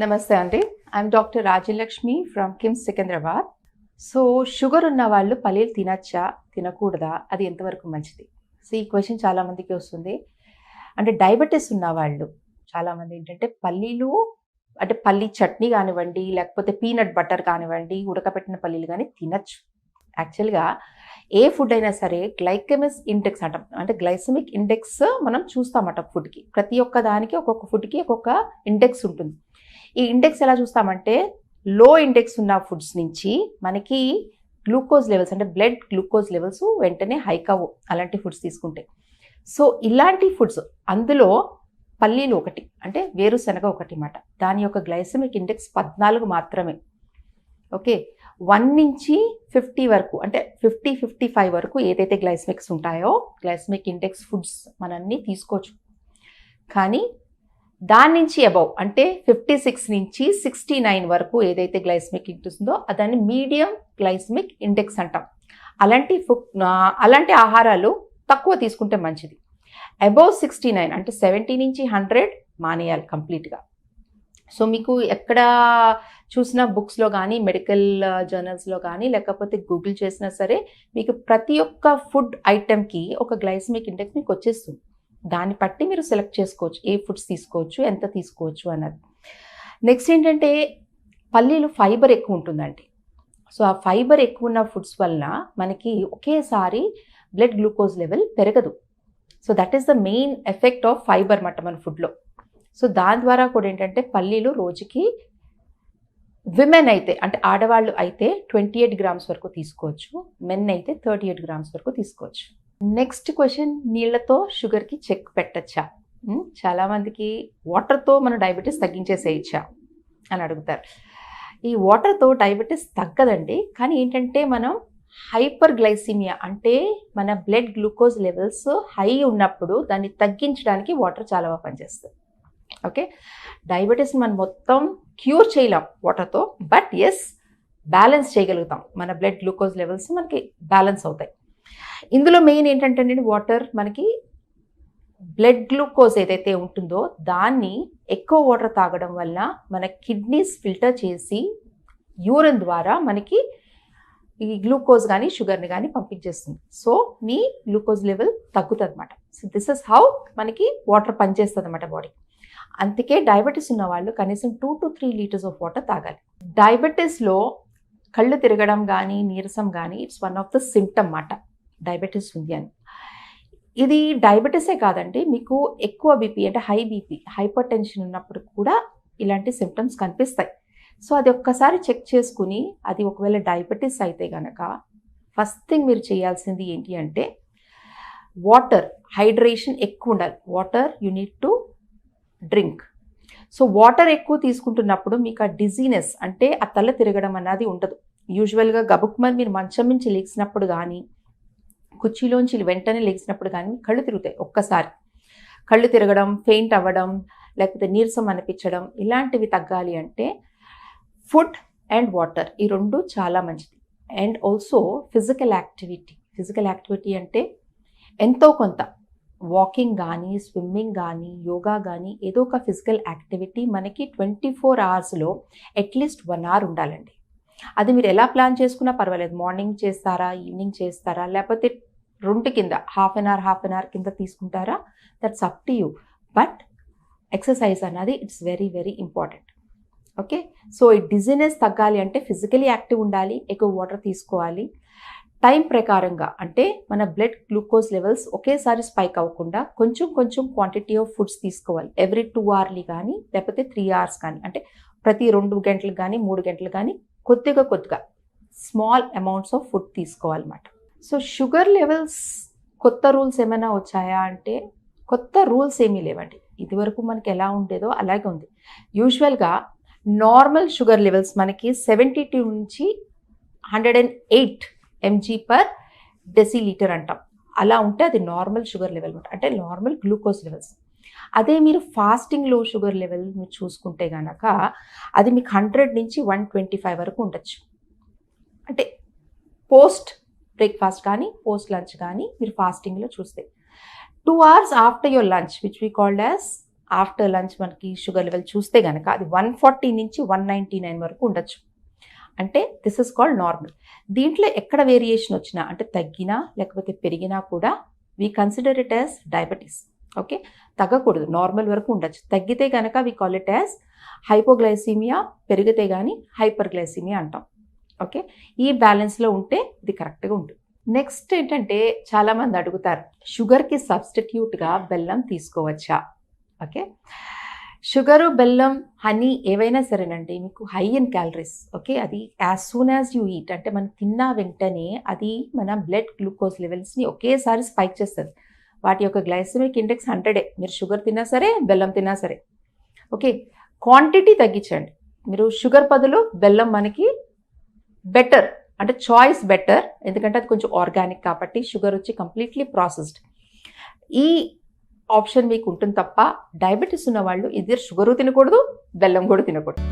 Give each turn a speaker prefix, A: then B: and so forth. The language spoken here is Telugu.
A: నమస్తే అండి. I'm doctor Rajyalakshmi from KIMS Secunderabad. So sugar ఉన్న వాళ్ళు పల్లీలు తినచ్చా? తినకూడదా? అది ఎంతవరకు మంచిది? సో ఈ క్వెషన్ చాలా మందికి వస్తుంది. అంటే డయాబెటిస్ ఉన్నవాళ్ళు చాలామంది ఏంటంటే పల్లీలు అంటే పల్లీ చట్నీ కానివ్వండి, లేకపోతే పీనట్ బటర్ కానివ్వండి, ఉడకబెట్టిన పల్లీలు గానీ తినచ్చు. యాక్చువల్‌గా ఏ ఫుడ్ అయినా సరే గ్లైకెమిక్ ఇండెక్స్ అంటాం. అంటే గ్లైసెమిక్ ఇండెక్స్ మనం చూస్తామట ఫుడ్‌కి. ప్రతి ఒక్క దానికి ఒక్కొక్క ఫుడ్‌కి ఒక్కొక్క ఇండెక్స్ ఉంటుంది. ఈ ఇండెక్స్ ఎలా చూస్తామంటే లో ఇండెక్స్ ఉన్న ఫుడ్స్ నుంచి మనకి గ్లూకోజ్ లెవెల్స్ అంటే బ్లడ్ గ్లూకోజ్ లెవెల్స్ వెంటనే హైక్ అవ్వు అలాంటి ఫుడ్స్ తీసుకుంటే. సో ఇలాంటి ఫుడ్స్ అందులో పల్లీలు ఒకటి అంటే వేరుశనగ ఒకటి మాట. దాని యొక్క గ్లైసెమిక్ ఇండెక్స్ 14 మాత్రమే. ఓకే. 1 నుంచి 50 వరకు అంటే 50, 55 వరకు ఏదైతే గ్లైసెమిక్స్ ఉంటాయో గ్లైసెమిక్ ఇండెక్స్ ఫుడ్స్ మనన్నీ తీసుకోవచ్చు. కానీ దాని నుంచి అబౌవ్ అంటే 56 నుంచి 69 వరకు ఏదైతే గ్లైసెమిక్ ఇండెక్స్ ఉందో దాన్ని మీడియం గ్లైసెమిక్ ఇండెక్స్ అంటాం. అలాంటి ఆహారాలు తక్కువ తీసుకుంటే మంచిది. అబౌవ్ 69 అంటే 70 నుంచి 100 మానేయాలి కంప్లీట్గా. సో మీకు ఎక్కడ చూసిన బుక్స్లో కానీ మెడికల్ జర్నల్స్లో కానీ లేకపోతే గూగుల్ చేసినా సరే మీకు ప్రతి ఒక్క ఫుడ్ ఐటెంకి ఒక గ్లైసెమిక్ ఇండెక్స్ మీకు వచ్చేస్తుంది. దాన్ని బట్టి మీరు సెలెక్ట్ చేసుకోవచ్చు ఏ ఫుడ్స్ తీసుకోవచ్చు, ఎంత తీసుకోవచ్చు అన్నది. నెక్స్ట్ ఏంటంటే పల్లీలు ఫైబర్ ఎక్కువ ఉంటుందండి. సో ఆ ఫైబర్ ఎక్కువ ఉన్న ఫుడ్స్ వలన మనకి ఒకేసారి బ్లడ్ గ్లూకోజ్ లెవెల్ పెరగదు. So that is the main effect of fibre అన్నమాట మన ఫుడ్లో. సో దాని ద్వారా కూడా ఏంటంటే పల్లీలు రోజుకి విమెన్ అయితే అంటే ఆడవాళ్ళు అయితే 28 గ్రామ్స్ వరకు తీసుకోవచ్చు, మెన్ అయితే 38 గ్రామ్స్ వరకు తీసుకోవచ్చు. నెక్స్ట్ క్వశ్చన్, నీళ్లతో షుగర్కి చెక్ పెట్టచ్చా? చాలామందికి వాటర్తో మనం డయాబెటీస్ తగ్గించేసేయచ్చా అని అడుగుతారు. ఈ వాటర్తో డయాబెటీస్ తగ్గదండి. కానీ ఏంటంటే మనం హైపర్ గ్లైసిమియా అంటే మన బ్లడ్ గ్లూకోజ్ లెవెల్స్ హై ఉన్నప్పుడు దాన్ని తగ్గించడానికి వాటర్ చాలా బాగా పనిచేస్తుంది. ఓకే. డయాబెటీస్ని మనం మొత్తం క్యూర్ చేయలేం వాటర్తో, బట్ ఎస్ బ్యాలెన్స్ చేయగలుగుతాం. మన బ్లడ్ గ్లూకోజ్ లెవెల్స్ మనకి బ్యాలెన్స్ అవుతాయి. ఇందులో మెయిన్ ఏంటంటే వాటర్ మనకి బ్లడ్ గ్లూకోజ్ ఏదైతే ఉంటుందో దాన్ని ఎక్కువ వాటర్ తాగడం వల్ల మన కిడ్నీస్ ఫిల్టర్ చేసి యూరిన్ ద్వారా మనకి ఈ గ్లూకోజ్ కానీ షుగర్ని కానీ పంపించేస్తుంది. సో మీ గ్లూకోజ్ లెవెల్ తగ్గుతుంది అనమాట. సో దిస్ ఇస్ హౌ మనకి వాటర్ పనిచేస్తుంది అనమాట బాడీ. అందుకే డయాబెటీస్ ఉన్న వాళ్ళు కనీసం 2 to 3 లీటర్స్ ఆఫ్ వాటర్ తాగాలి. డయాబెటీస్లో కళ్ళు తిరగడం కానీ నీరసం కానీ it's one of the symptom మాట డయాబెటీస్ ఉంది అని. ఇది డయాబెటీసే కాదండి, మీకు ఎక్కువ బీపీ అంటే హై బీపీ హైపర్ టెన్షన్ ఉన్నప్పుడు కూడా ఇలాంటి సిమ్టమ్స్ కనిపిస్తాయి. సో అది ఒక్కసారి చెక్ చేసుకుని అది ఒకవేళ డయాబెటీస్ అయితే కనుక ఫస్ట్ థింగ్ మీరు చేయాల్సింది ఏంటి అంటే వాటర్ హైడ్రేషన్ ఎక్కువ ఉండాలి. Water you need to drink. So water ఎక్కువ తీసుకుంటున్నప్పుడు మీకు ఆ డిజీనెస్ అంటే ఆ తల తిరగడం అన్నది ఉండదు. యూజువల్గా గబుక్మని మీరు మంచం నుంచి లేచినప్పుడు కానీ కుర్చీలోంచి వెంటనే లేచినప్పుడు కానీ కళ్ళు తిరుగుతాయి. ఒక్కసారి కళ్ళు తిరగడం, ఫెయింట్ అవ్వడం, లేకపోతే నీరసం అనిపించడం ఇలాంటివి తగ్గాలి అంటే ఫుడ్ అండ్ వాటర్ ఈ రెండు చాలా మంచిది. అండ్ ఆల్సో ఫిజికల్ యాక్టివిటీ అంటే ఎంతో కొంత వాకింగ్ కానీ స్విమ్మింగ్ కానీ యోగా కానీ ఏదో ఒక ఫిజికల్ యాక్టివిటీ మనకి 24 అవర్స్లో అట్లీస్ట్ 1 అవర్ ఉండాలండి. అది మీరు ఎలా ప్లాన్ చేసుకున్నా పర్వాలేదు. మార్నింగ్ చేస్తారా, ఈవినింగ్ చేస్తారా, లేకపోతే 2 కింద హాఫ్ అన్ అవర్ కింద తీసుకుంటారా, that's up to you. But exercise అన్నది it's very very important. Okay. So ఈ డిజీనెస్ తగ్గాలి అంటే ఫిజికలీ యాక్టివ్ ఉండాలి, ఎక్కువ వాటర్ తీసుకోవాలి. టైం ప్రకారంగా అంటే మన బ్లడ్ గ్లూకోజ్ లెవెల్స్ ఒకేసారి స్పైక్ అవ్వకుండా కొంచెం కొంచెం క్వాంటిటీ ఆఫ్ ఫుడ్స్ తీసుకోవాలి. ఎవ్రీ 2 అవర్లీ కానీ లేకపోతే 3 అవర్స్ కానీ అంటే ప్రతి 2 గంటలకు కానీ 3 గంటలు కానీ కొద్దిగా స్మాల్ అమౌంట్స్ ఆఫ్ ఫుడ్ తీసుకోవాలన్నమాట. సో షుగర్ లెవెల్స్ కొత్త రూల్స్ ఏమైనా వచ్చాయా అంటే కొత్త రూల్స్ ఏమీ లేవండి. ఇదివరకు మనకి ఎలా ఉండేదో అలాగే ఉంది. యూజువల్గా నార్మల్ షుగర్ లెవెల్స్ మనకి 72 నుంచి 108 mg per డెసిలీటర్ అంటాం. అలా ఉంటే అది నార్మల్ షుగర్ లెవెల్ అంటే నార్మల్ గ్లూకోజ్ లెవెల్స్. అదే మీరు ఫాస్టింగ్లో షుగర్ లెవెల్ మీరు చూసుకుంటే కనుక అది మీకు 100 నుంచి 125 వరకు ఉండొచ్చు. అంటే పోస్ట్ బ్రేక్ఫాస్ట్ కానీ పోస్ట్ లంచ్ కానీ మీరు ఫాస్టింగ్లో చూస్తే 2 hours after your lunch which we called as after lunch మనకి షుగర్ లెవెల్ చూస్తే కనుక అది 140 నుంచి 199 వరకు ఉండొచ్చు. అంటే దిస్ ఇస్ కాల్డ్ నార్మల్. దీంట్లో ఎక్కడ వేరియేషన్ వచ్చినా అంటే తగ్గినా లేకపోతే పెరిగినా కూడా we consider it as diabetes. Okay, తగ్గకూడదు, నార్మల్ వరకు ఉండొచ్చు. తగ్గితే కనుక we call it as hypoglycaemia, పెరిగితే కానీ హైపర్ గ్లైసీమియా అంటాం. ఓకే, ఈ బ్యాలెన్స్లో ఉంటే ఇది కరెక్ట్గా ఉంటుంది. నెక్స్ట్ ఏంటంటే చాలామంది అడుగుతారు, షుగర్కి సబ్స్టిట్యూట్గా బెల్లం తీసుకోవచ్చా? ఓకే, షుగరు, బెల్లం, హనీ ఏవైనా సరేనండి మీకు హై ఇన్ క్యాలరీస్. ఓకే, అది as soon as you eat అంటే మనం తిన్న వెంటనే అది మన బ్లడ్ గ్లూకోజ్ లెవెల్స్ని ఒకేసారి స్పైక్ చేస్తుంది. వాటి యొక్క గ్లైసెమిక్ ఇండెక్స్ 100. మీరు షుగర్ తిన్నా సరే, బెల్లం తిన్నా సరే. ఓకే, క్వాంటిటీ తగ్గించండి. మీరు షుగర్ బదులు బెల్లం మనకి బెటర్, అంటే చాయిస్ బెటర్, ఎందుకంటే అది కొంచెం ఆర్గానిక్ కాబట్టి. షుగర్ వచ్చి కంప్లీట్లీ ప్రాసెస్డ్. ఈ ఆప్షన్ మీకు ఉంటుంది తప్ప డయాబెటీస్ ఉన్న వాళ్ళు ఇద్దరు షుగరు తినకూడదు, బెల్లం కూడా తినకూడదు.